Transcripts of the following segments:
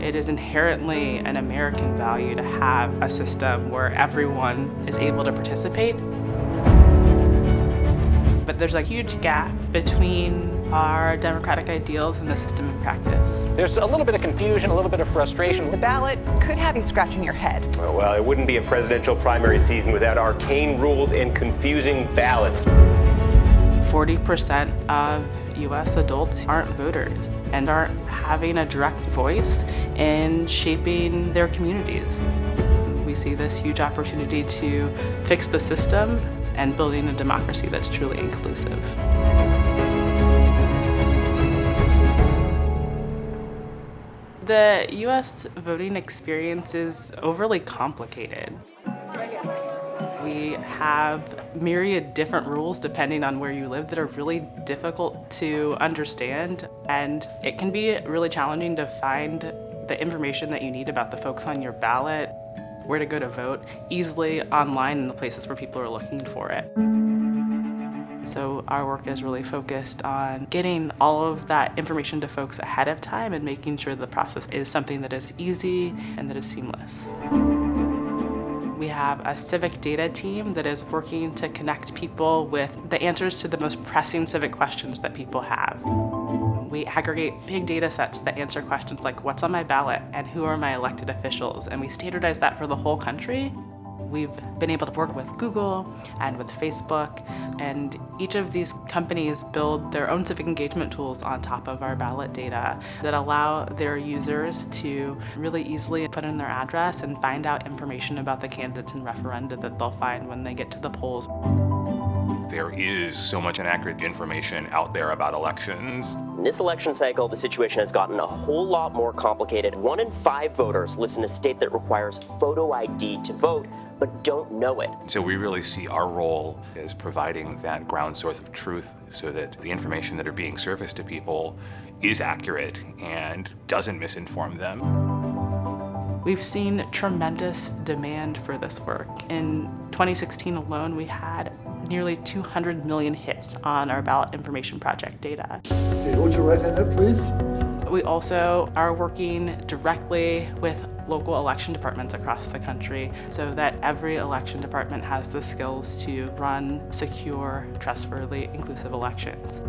It is inherently an American value to have a system where everyone is able to participate. But there's a huge gap between our democratic ideals and the system in practice. There's a little bit of confusion, a little bit of frustration. The ballot could have you scratching your head. Well, it wouldn't be a presidential primary season without arcane rules and confusing ballots. 40% of US adults aren't voters and aren't having a direct voice in shaping their communities. We see this huge opportunity to fix the system and building a democracy that's truly inclusive. The US voting experience is overly complicated. We have myriad different rules depending on where you live that are really difficult to understand, and it can be really challenging to find the information that you need about the folks on your ballot, where to go to vote, easily online in the places where people are looking for it. So our work is really focused on getting all of that information to folks ahead of time and making sure the process is something that is easy and that is seamless. We have a civic data team that is working to connect people with the answers to the most pressing civic questions that people have. We aggregate big data sets that answer questions like what's on my ballot and who are my elected officials, and we standardize that for the whole country. We've been able to work with Google and with Facebook, and each of these companies build their own civic engagement tools on top of our ballot data that allow their users to really easily put in their address and find out information about the candidates and referenda that they'll find when they get to the polls. There is so much inaccurate information out there about elections. In this election cycle, the situation has gotten a whole lot more complicated. 1 in 5 voters lives in a state that requires photo ID to vote, but don't know it. So we really see our role as providing that ground source of truth so that the information that are being surfaced to people is accurate and doesn't misinform them. We've seen tremendous demand for this work. In 2016 alone, we had nearly 200 million hits on our ballot information project data. Okay, hold your right hand up, please. We also are working directly with local election departments across the country so that every election department has the skills to run secure, trustworthy, inclusive elections.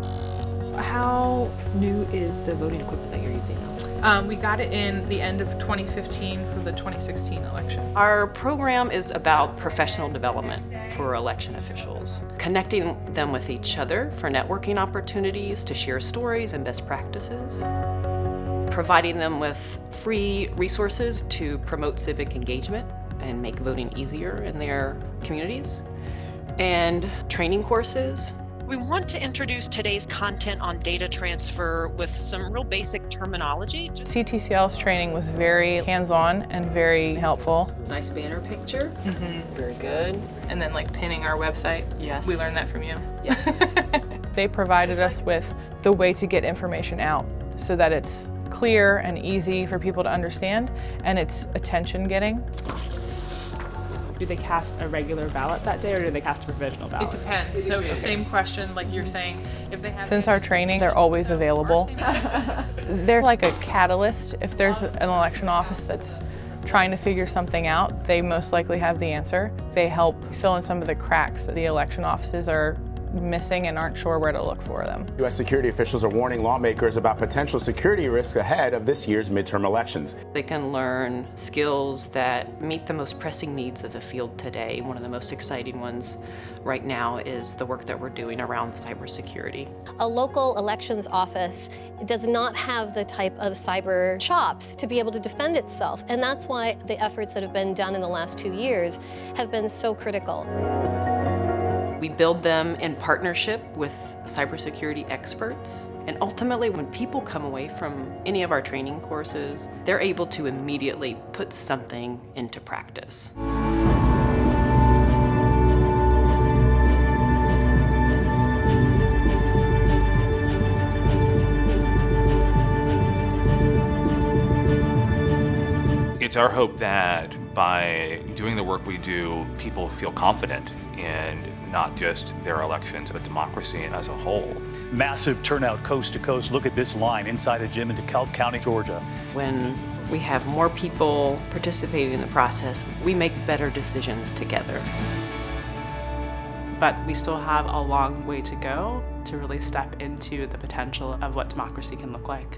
How new is the voting equipment that you're using now? We got it in the end of 2015 for the 2016 election. Our program is about professional development for election officials, connecting them with each other for networking opportunities to share stories and best practices, providing them with free resources to promote civic engagement and make voting easier in their communities, and training courses. We want to introduce today's content on data transfer with some real basic terminology. CTCL's training was very hands-on and very helpful. Nice banner picture. Very good. And then like pinning our website. Yes. We learned that from you. Yes. They provided us with the way to get information out so that it's clear and easy for people to understand, and it's attention-getting. Do they cast a regular ballot that day or do they cast a provisional ballot? It depends. So same question, like you're saying, if they have... Since our training, they're always available. They're like a catalyst. If there's an election office that's trying to figure something out, they most likely have the answer. They help fill in some of the cracks that the election offices are missing and aren't sure where to look for them. U.S. security officials are warning lawmakers about potential security risks ahead of this year's midterm elections. They can learn skills that meet the most pressing needs of the field today. One of the most exciting ones right now is the work that we're doing around cybersecurity. A local elections office does not have the type of cyber chops to be able to defend itself, and that's why the efforts that have been done in the last 2 years have been so critical. We build them in partnership with cybersecurity experts, and ultimately when people come away from any of our training courses, they're able to immediately put something into practice. It's our hope that by doing the work we do, people feel confident in not just their elections, but democracy as a whole. Massive turnout coast to coast. Look at this line inside a gym in DeKalb County, Georgia. When we have more people participating in the process, we make better decisions together. But we still have a long way to go to really step into the potential of what democracy can look like.